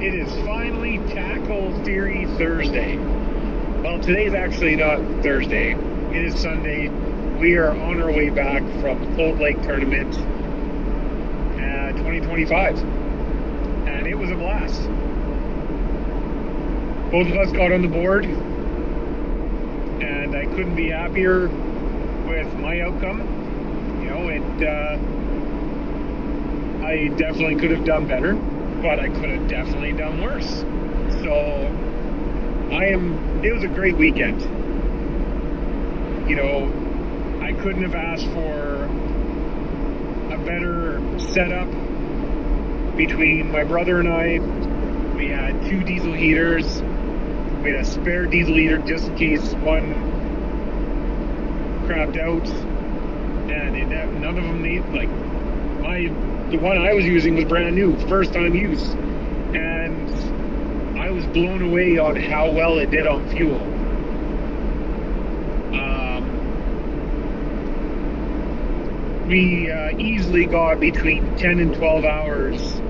It is finally Tackle Theory Thursday. Well, today's actually not Thursday. It is Sunday. We are on our way back from Cold Lake Tournament 2025. And it was a blast. Both of us got on the board. And I couldn't be happier with my outcome. You know, I definitely could have done better, but I could have definitely done worse. So it was a great weekend. You know, I couldn't have asked for a better setup between my brother and I. We had 2 diesel heaters. We had a spare diesel heater just in case one crapped out. And none of them need, like, the one I was using was brand new, first time use. And I was blown away on how well it did on fuel. We easily got between 10 and 12 hours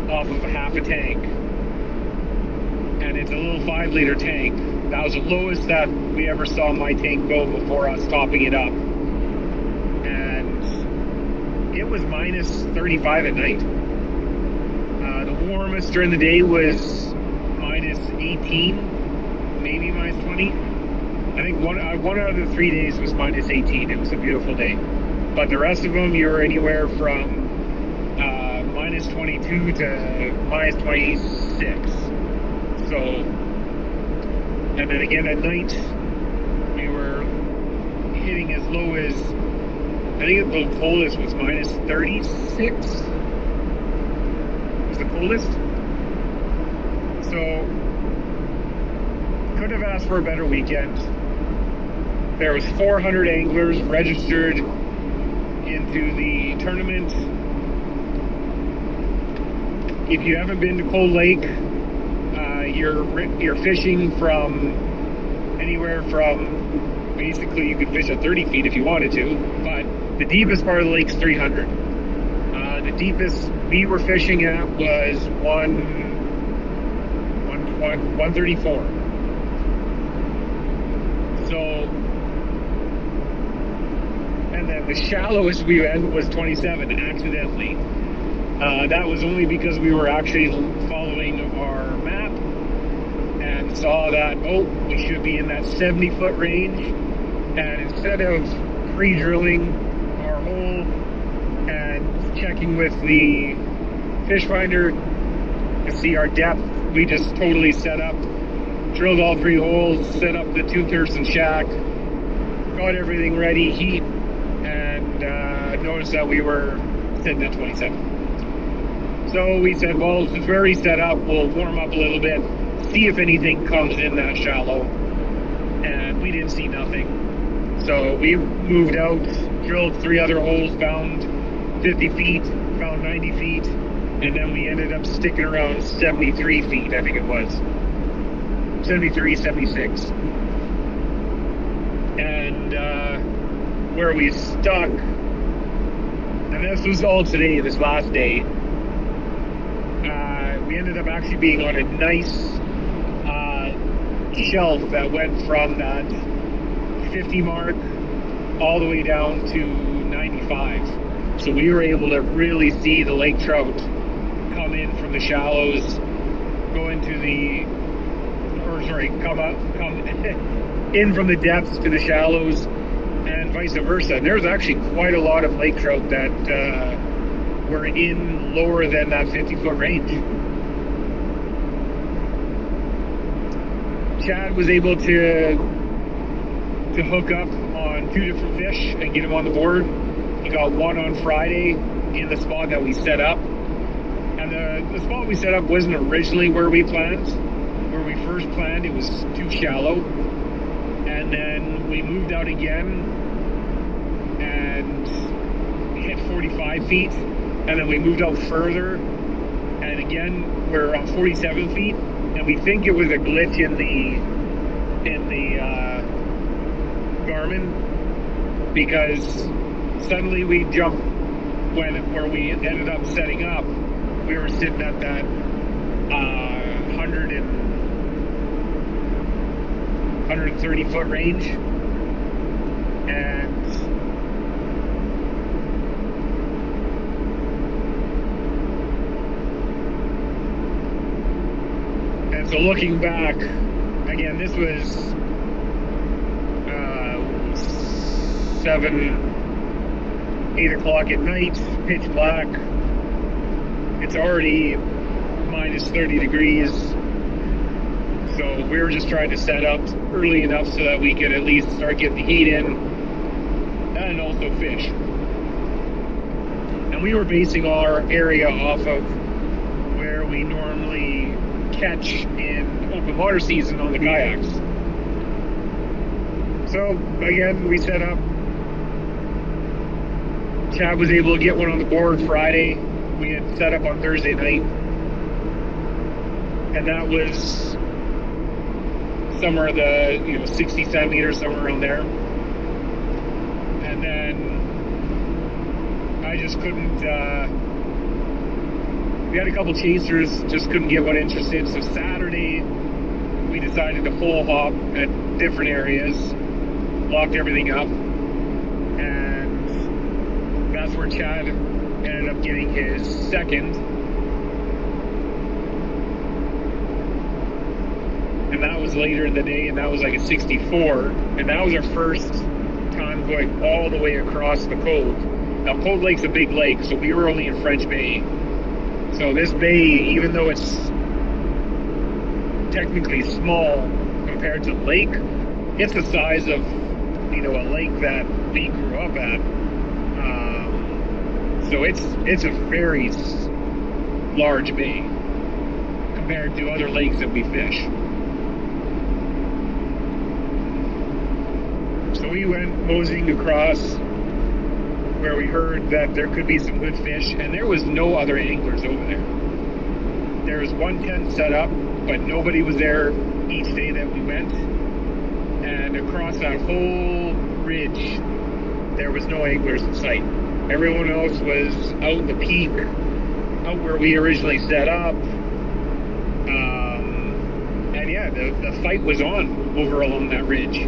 off of half a tank. And it's a little 5-liter tank. That was the lowest that we ever saw my tank go before us topping it up. And it was minus 35 at night. The warmest during the day was minus 18, maybe minus 20. I think one out of the 3 days was minus 18. It was a beautiful day. But the rest of them, you were anywhere from minus 22 to minus 26. So, and then again at night, we were hitting as low as, I think the coldest was minus 36. Was the coldest. So, couldn't have asked for a better weekend. There was 400 anglers registered into the tournament. If you haven't been to Cold Lake, you're fishing from anywhere from, basically you could fish at 30 feet if you wanted to, but the deepest part of the lake's 300. The deepest we were fishing at was 134. So, and then the shallowest we went was 27, accidentally. That was only because we were actually following our map and saw that, we should be in that 70-foot range. And instead of pre-drilling our hole and checking with the fish finder to see our depth, we just totally set up, drilled all 3 holes, set up the 2-person shack, got everything ready, heat, and noticed that we were sitting at 27. So we said, well, since we're already set up, we'll warm up a little bit, see if anything comes in that shallow. And we didn't see nothing. So we moved out, drilled 3 other holes, found 50 feet, found 90 feet, and then we ended up sticking around 73 feet, I think it was. 73, 76. And where we stuck, and this was all today, this last day, we ended up actually being on a nice shelf that went from that 50 mark all the way down to 95. So we were able to really see the lake trout come in from the shallows, go into come in from the depths to the shallows, and vice versa. And there was actually quite a lot of lake trout that were in lower than that 50-foot range. Chad was able to hook up on 2 different fish and get them on the board. He got 1 on Friday in the spot that we set up. And the spot we set up wasn't originally where we planned. Where we first planned, it was too shallow. And then we moved out again and hit 45 feet. And then we moved out further. And again, we're on 47 feet. And we think it was a glitch in the Garmin, because suddenly we jumped where we ended up setting up. We were sitting at that 130-foot range. And so looking back, again, this was 8 o'clock at night, pitch black. It's already minus 30 degrees. So we were just trying to set up early enough so that we could at least start getting the heat in and also fish. And we were basing our area off of where we normally catch in open water season on the kayaks. So again, we set up. Chad was able to get one on the board Friday. We had set up on Thursday night. And that was somewhere in the 60 centimeters, somewhere around there. And then I just couldn't, we had a couple chasers, just couldn't get one interested. So Saturday, we decided to full hop at different areas, locked everything up. And that's where Chad ended up getting his second. And that was later in the day, and that was like a 64. And that was our first time going all the way across the Cove. Now, Cold Lake's a big lake, so we were only in French Bay. So this bay, even though it's technically small compared to the lake, it's the size of, a lake that we grew up at. So it's a very large bay compared to other lakes that we fish. So we went moseying across where we heard that there could be some good fish, and there was no other anglers over there. There was one tent set up, but nobody was there each day that we went. And across that whole ridge, there was no anglers in sight. Everyone else was out in the peak, out where we originally set up. And yeah, the fight was on over along that ridge.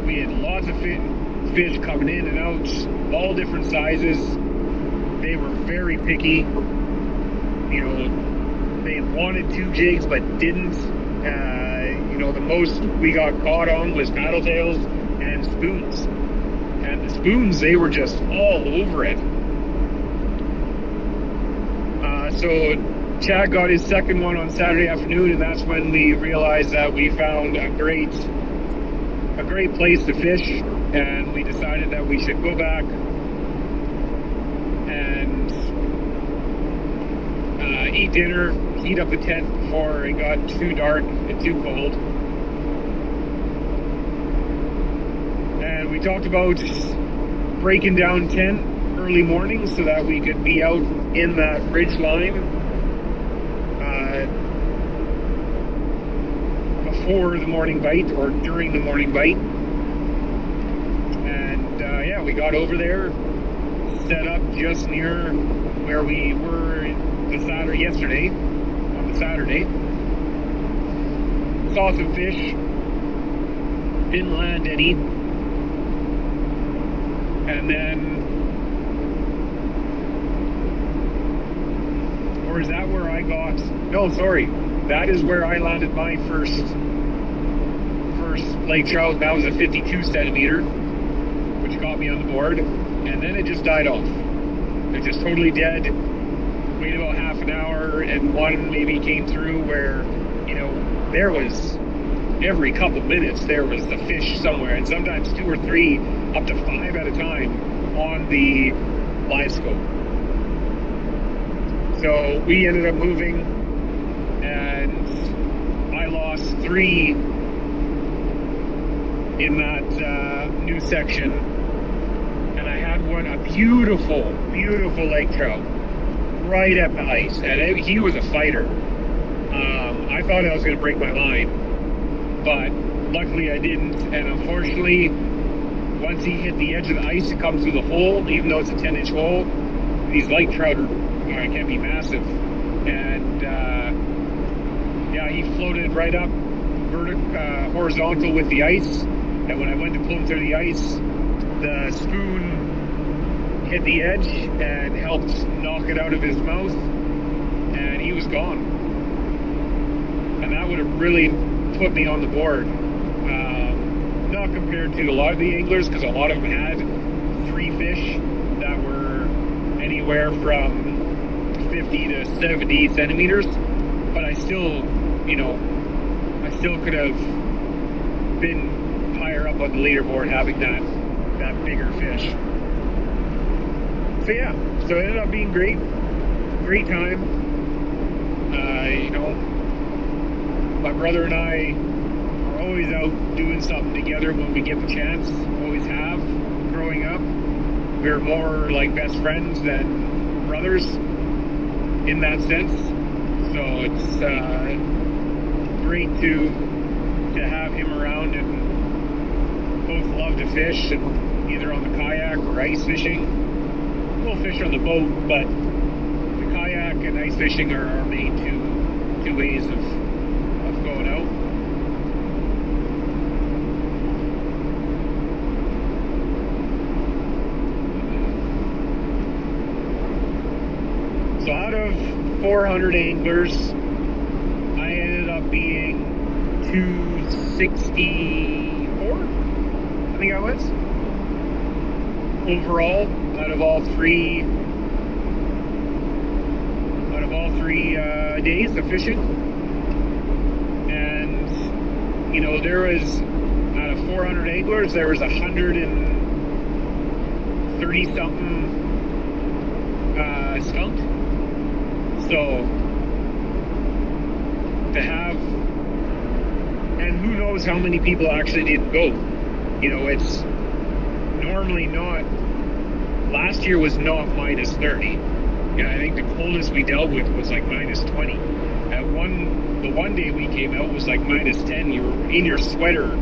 We had lots of fish coming in and out, all different sizes. They were very picky. They wanted 2 jigs but didn't. The most we got caught on was paddle tails and spoons. And the spoons, they were just all over it. So Chad got his second one on Saturday afternoon, and that's when we realized that we found a great place to fish, and we decided that we should go back and eat dinner, heat up the tent before it got too dark and too cold. And we talked about breaking down tent early morning so that we could be out in that ridge line before the morning bite or during the morning bite. And yeah, we got over there, set up just near where we were yesterday, on the Saturday. Saw some fish, didn't land any. And then, or is that where I got, no, sorry, that is where I landed my first lake trout. That was a 52 centimeter, which got me on the board, and then it just died off. It just totally dead. Waited about half an hour, and one maybe came through where, there was, every couple minutes, there was the fish somewhere, and sometimes 2 or 3, up to 5 at a time on the LiveScope. So we ended up moving, and I lost 3 in that new section, and I had a beautiful lake trout right at the ice, and he was a fighter. I thought I was going to break my line, but luckily I didn't. And unfortunately, once he hit the edge of the ice, it comes through the hole. Even though it's a 10-inch hole, these lake trout can be massive. And yeah, he floated right up horizontal with the ice, and when I went to pull him through the ice, the spoon hit the edge and helped knock it out of his mouth, and he was gone. And that would have really put me on the board. Not compared to a lot of the anglers, because a lot of them had 3 fish that were anywhere from 50 to 70 centimeters, but I still, you know, I still could have been higher up on the leaderboard having that bigger fish. So yeah, so it ended up being great time. You know, my brother and I are always out doing something together when we get the chance. Always have. Growing up, we were more like best friends than brothers in that sense. So it's great to have him around, and both love to fish, and either on the kayak or ice fishing. We'll fish on the boat, but the kayak and ice fishing are our main two ways of going out. So out of 400 anglers, I ended up being 264, I think I was, overall, out of all three days of fishing. And you know, there was, out of 400 anglers, there was 130 something skunked. So to have, and who knows how many people actually didn't go. You know, it's normally not, last year was not minus 30. You know, I think the coldest we dealt with was like minus 20. The one day we came out was like minus 10. You were in your sweater,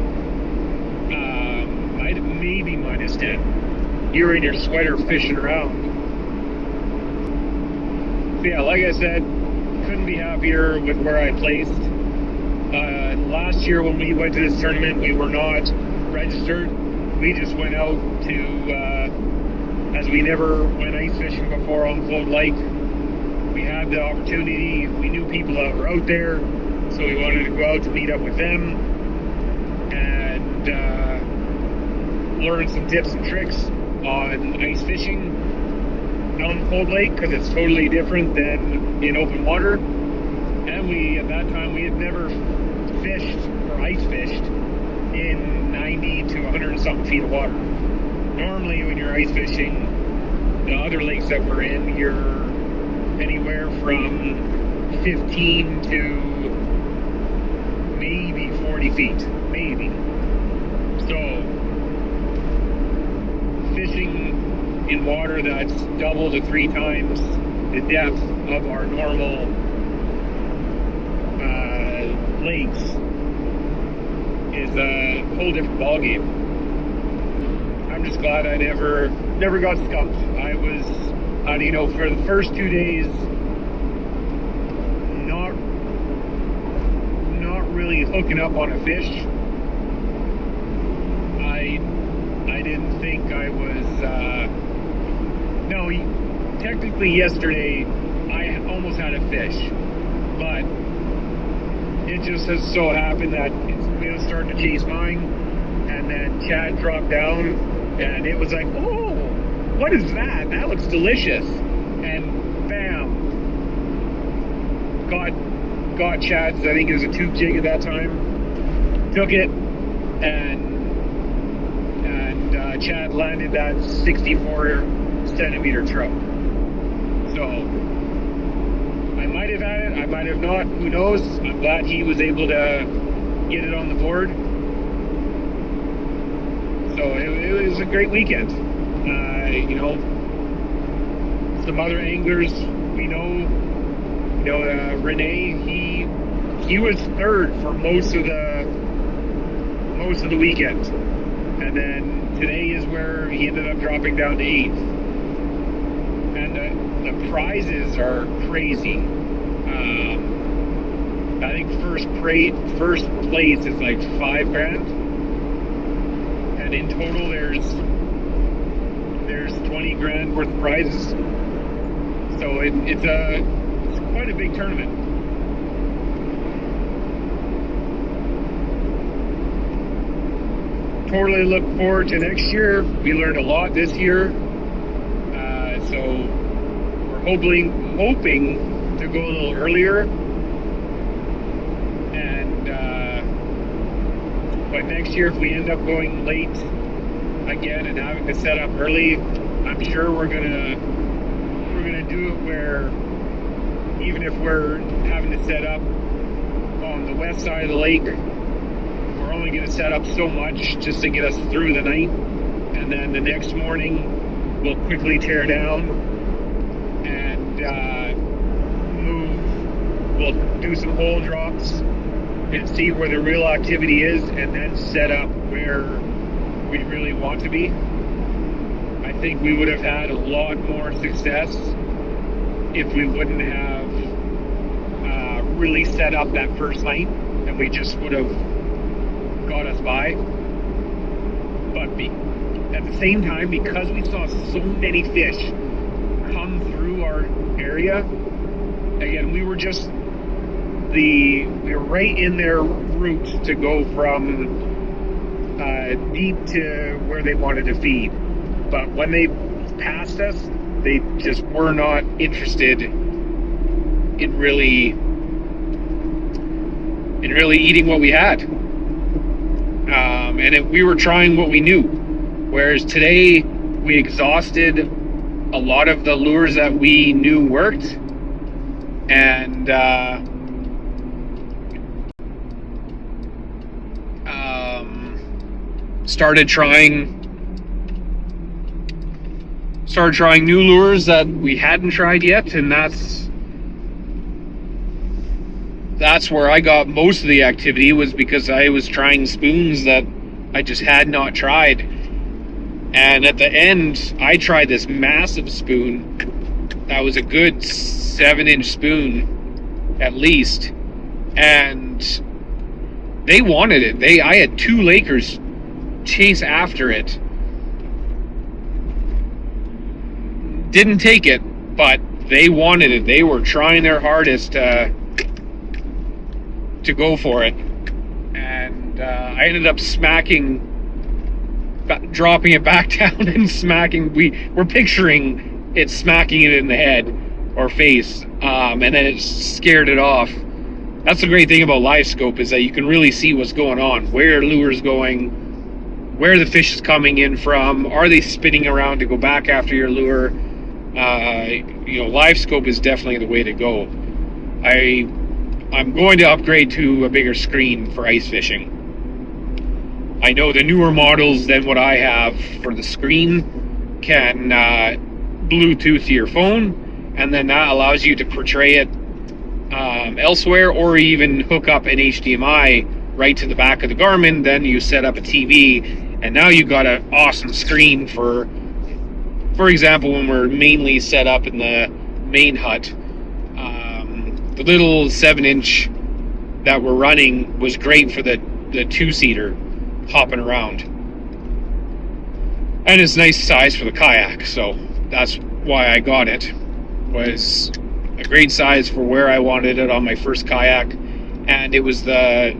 maybe minus 10. You were in your sweater fishing around. So yeah, like I said, couldn't be happier with where I placed. Last year when we went to this tournament, we were not registered. We just went out to, as we never went ice fishing before on Cold Lake. We had the opportunity, we knew people that were out there, so we wanted to go out to meet up with them and learn some tips and tricks on ice fishing on Cold Lake, because it's totally different than in open water. And we, at that time, we had never fished or ice fished in 90 to 100 and something feet of water. Normally when you're ice fishing, the other lakes that we're in, you're anywhere from 15 to maybe 40 feet, maybe. So fishing in water that's double to 3 times the depth of our normal lakes is a whole different ballgame. I'm just glad I never got skunked. I was, you know, for the first 2 days, not really hooking up on a fish. I didn't think I was, no, technically yesterday, I almost had a fish, but it just has so happened that it's been starting to chase mine, and then Chad dropped down, and it was like, oh, what is that? That looks delicious. And bam, got Chad's, I think it was a tube jig at that time, took it, and Chad landed that 64 centimeter trout. So I might have had it, I might have not, who knows. I'm glad he was able to get it on the board. So it was a great weekend. You know, some other anglers we know, you know, Renee, he was third for most of the weekend, and then today is where he ended up dropping down to 8th. And the prizes are crazy. I think first place is like $5,000, and in total there's 20 grand worth of prizes. So it's quite a big tournament. Totally look forward to next year. We learned a lot this year, so we're hoping to go a little earlier. And but next year, if we end up going late again and having to set up early, I'm sure we're gonna do it where even if we're having to set up on the west side of the lake, we're only going to set up so much just to get us through the night, and then the next morning we'll quickly tear down and move. We'll do some hole drops and see where the real activity is, and then set up where we really want to be. I think we would have had a lot more success if we wouldn't have really set up that first night, and we just would have got us by. But at the same time, because we saw so many fish come through our area, again, we were right in their route to go from deep to where they wanted to feed. But when they passed us, they just were not interested in really eating what we had. And we were trying what we knew. Whereas today, we exhausted a lot of the lures that we knew worked, and started trying new lures that we hadn't tried yet, and that's where I got most of the activity, was because I was trying spoons that I just had not tried. And at the end, I tried this massive spoon that was a good 7-inch spoon at least, and they wanted it. I had 2 Lakers chase after it. Didn't take it, but they wanted it. They were trying their hardest to go for it, and I ended up dropping it back down and smacking. We're picturing it smacking it in the head or face, and then it scared it off. That's the great thing about LiveScope, is that you can really see what's going on, where lure's going, where the fish is coming in from. Are they spinning around to go back after your lure? LiveScope is definitely the way to go. I'm going to upgrade to a bigger screen for ice fishing. I know the newer models than what I have for the screen can Bluetooth to your phone, and then that allows you to portray it elsewhere, or even hook up an HDMI right to the back of the Garmin. Then you set up a TV, and now you've got an awesome screen for example, when we're mainly set up in the main hut. The little 7-inch that we're running was great for the 2-seater hopping around, and it's nice size for the kayak, so that's why I got it. Was a great size for where I wanted it on my first kayak, and it was the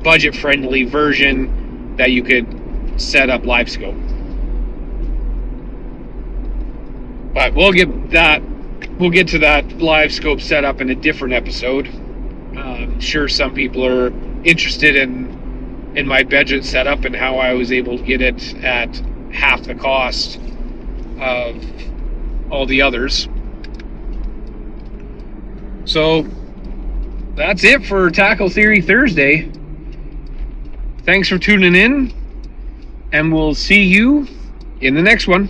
budget friendly version that you could set up LiveScope. But we'll get to that LiveScope setup in a different episode. I'm sure some people are interested in my budget setup and how I was able to get it at half the cost of all the others. So that's it for Tackle Theory Thursday. Thanks for tuning in, and we'll see you in the next one.